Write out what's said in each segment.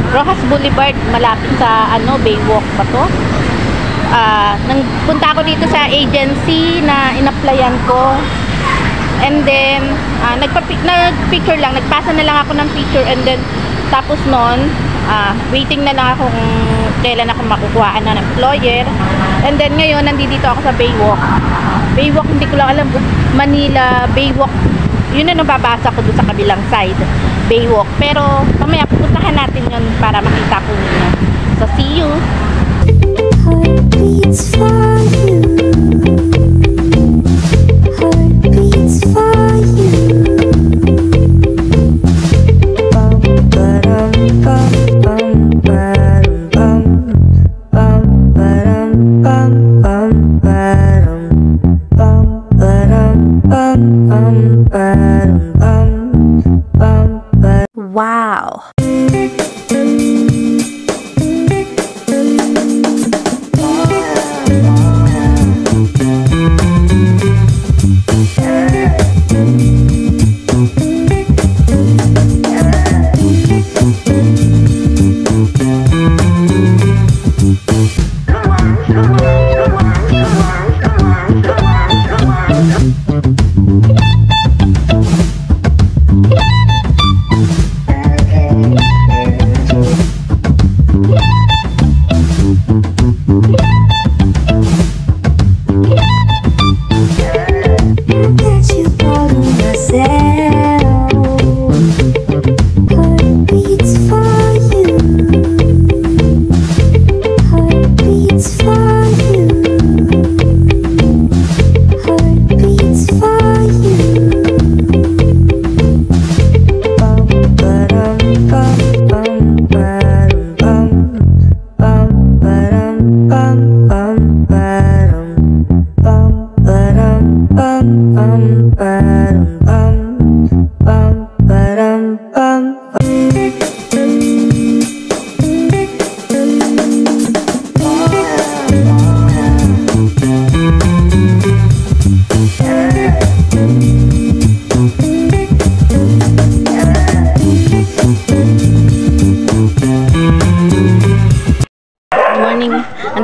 Rojas Boulevard, malapit sa Baywalk ba to? Nagpunta ako dito sa agency na in-applyan ko. And then nagpicture lang, nagpasa na lang ako ng picture, and then tapos noon, waiting na lang ako kung kailan ako makukuhaan ng employer. And then ngayon, nandito ako sa Baywalk. Baywalk, hindi ko lang alam, Manila Baywalk. Yun na nababasa ko doon sa kabilang side, Baywalk. Pero mamaya pupuntahan natin yun para makita po ninyo. So see you. Heartbeats for you. Heartbeats for you. Bum ba-dum bum bum ba-dum bum ba-dum bum bum ba-dum bum ba-dum bum bum ba-dum bum bum ba. Wow.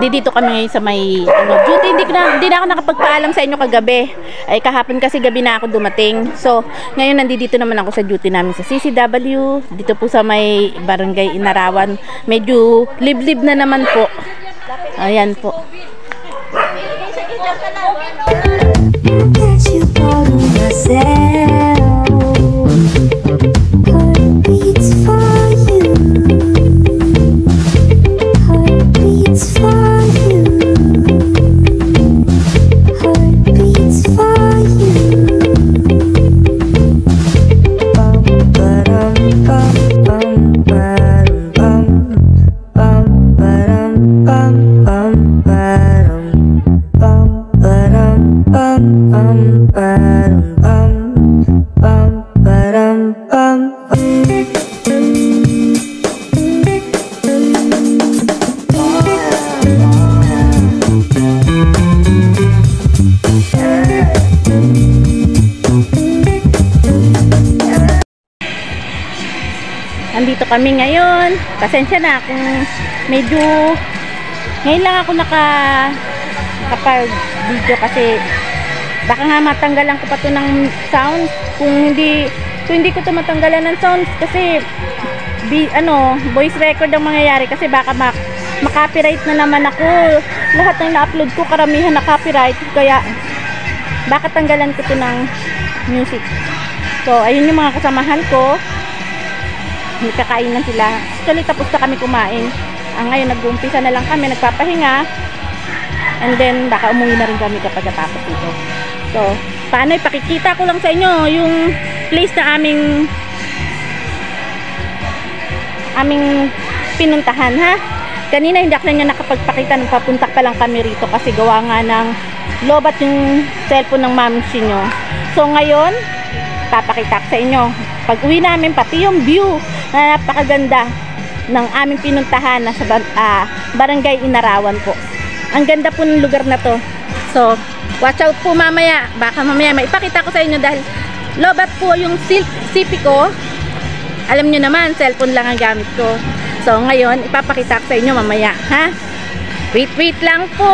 Dito kami ngayon sa may duty. Hindi na ako nakapagpaalam sa inyo kagabi. Ay kahapon kasi gabi na ako dumating. So ngayon nandito naman ako sa duty namin sa CCW. Dito po sa may Barangay Inarawan. Medyo liblib na naman po. Ayan po. Andito kami ngayon. Pasensya na kung medyo ngayon lang ako nakapag-video kasi baka nga matanggalan ko pa to ng sound. Kung hindi ko to matanggalan ng sounds kasi voice record ang mangyayari, kasi baka makopyright na naman ako. Lahat ng na-upload ko karamihan na copyright, kaya baka tanggalan ko to ng music. So ayun yung mga kasamahan ko. Kakain na sila. Actually tapos na kami kumain. Ngayon nag-uumpisa na lang kami, nagpapahinga. And then baka umuwi na rin kami kapag natapos dito. So paano, ipakikita ko lang sa inyo yung place na aming pinuntahan, ha. Kanina hindi ako na niya nakapagpakita nung papunta pa lang kami rito kasi gawa nga ng lobat yung cellphone ng mamsi nyo. So ngayon papakita ko sa inyo pag uwi namin, pati yung view na napakaganda ng aming pinuntahan na sa Barangay Inarawan po. Ang ganda po ng lugar na to. So watch out po mamaya, baka mamaya maipakita ko sa inyo dahil lobat po yung CP ko. Alam nyo naman, cellphone lang ang gamit ko. So ngayon, ipapakita ko sa inyo mamaya, ha? Wait lang po.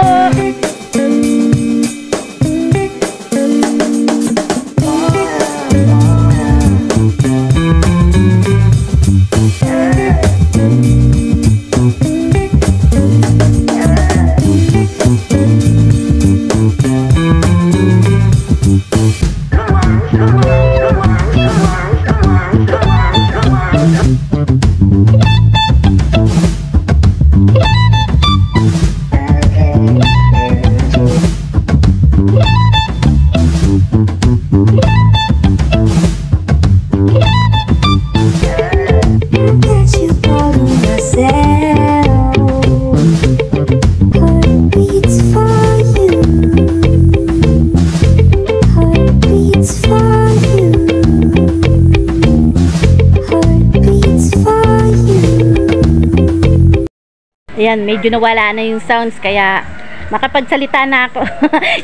Ayan, medyo nawala na yung sounds kaya makapagsalita na ako.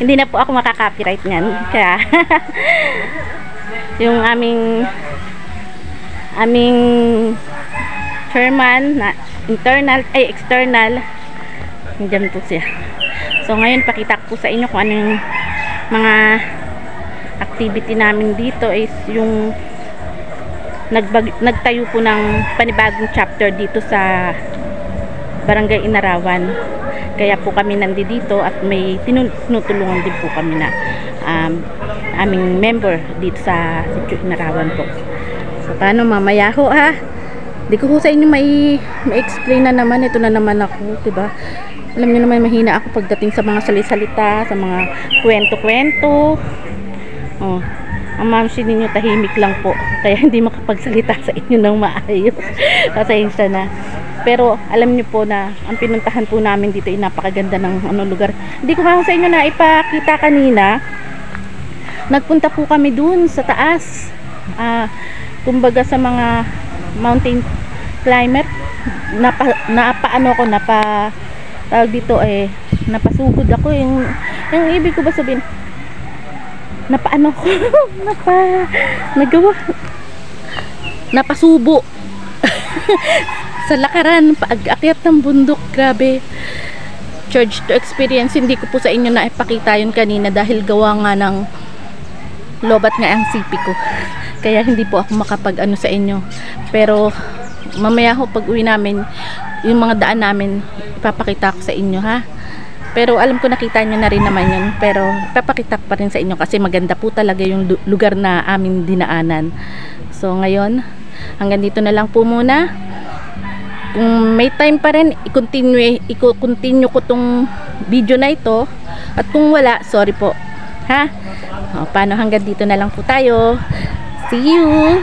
Hindi na po ako makaka-copyright niyan. Kaya yung aming chairman na external, nandiyan po siya. So ngayon pakita ko po sa inyo kung anong mga activity namin dito is yung nagtayo po ng panibagong chapter dito sa Barangay Inarawan. Kaya po kami nandito at may tinutulungan din po kami na aming member dito sa Sitio Inarawan po. So paano mamaya ho, ha? Di ko sa inyo may-explain na naman. Ito na naman ako, diba? Alam niyo naman mahina ako pagdating sa mga salita, sa mga kwento-kwento. Oh, ang mamsi ninyo tahimik lang po. Kaya hindi makapagsalita sa inyo ng maayos. Pasensya na. Pero alam niyo po na ang pinuntahan po namin dito ay napakaganda ng lugar. Hindi ko nga sa inyo na ipakita kanina. Nagpunta po kami dun sa taas. Kumbaga sa mga mountain climber. Tawag dito napasugod ako. Yung ibig ko ba sabihin? Napasubo. Sa lakaran, pag-akyat ng bundok, grabe. Charge to experience. Hindi ko po sa inyo na ipakita yun kanina dahil gawa nga ng lobat nga ang sipi ko. Kaya hindi po ako makapag-ano sa inyo. Pero mamaya ho pag uwi namin, yung mga daan namin, ipapakita ko sa inyo, ha. Pero alam ko nakita nyo na rin naman yun. Pero ipapakita ko pa rin sa inyo kasi maganda po talaga yung lugar na amin dinaanan. So ngayon, hanggang dito na lang po muna. Kung may time pa rin, i-continue ko tong video na ito. At kung wala, sorry po, ha. Paano, hanggang dito na lang po tayo. See you.